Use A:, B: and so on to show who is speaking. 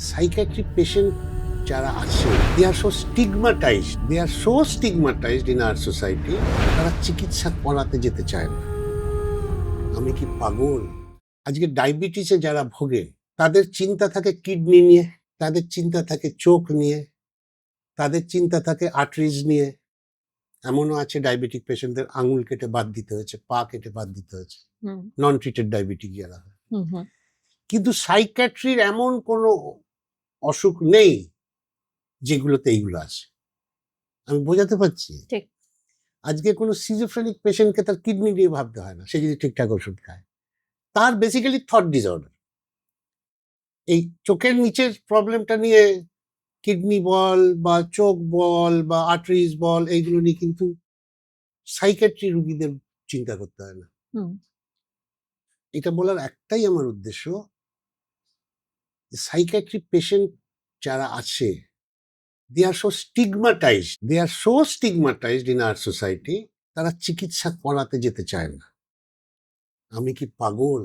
A: Psychiatric patient যারা আছে দে আর so stigmatised in our society. তারা চিকিৎসা করাতে যেতে চায় না। আমি কি পাগল? আজকে ডায়াবেটিসে যারা ভোগে তাদের চিন্তা থাকে কিডনি নিয়ে, তাদের চিন্তা থাকে চোখ নিয়ে, তাদের চিন্তা থাকে আর্টারিজ নিয়ে। এমনও আছে ডায়াবেটিক পেশেন্টদের আঙুল কেটে বাদ দিতে হয়েছে, পা কেটে বাদ দিতে হয়েছে, নন ট্রিটেড ডায়াবেটিক যারা হয়। কিন্তু সাইকিয়াট্রির এমন কোনো অসুখ নেই যেগুলোতে এইগুলো আছে। আমি বোঝাতে পারছি?
B: ঠিক।
A: আজকে কোনো সিজোফ্রেনিক পেশেন্টকে তার কিডনি নিয়ে ভাবতে হয় না, সে যদি ঠিকঠাক ওষুধ খায়। তার বেসিক্যালি থট ডিসঅর্ডার। এই চোখের নিচের প্রবলেমটা নিয়ে কিডনি বল বা চোখ বল বা আর্টারিজ বল এইগুলো নিয়ে কিন্তু সাইকিয়াট্রি রোগীদের চিন্তা করতে হয় না। এটা বলার একটাই আমার উদ্দেশ্য, সাইকিয়াট্রি পেশেন্ট যারা আছে they are so stigmatized in our society, তারা চিকিৎসা করাতে যেতে চায় না। আমি কি পাগল?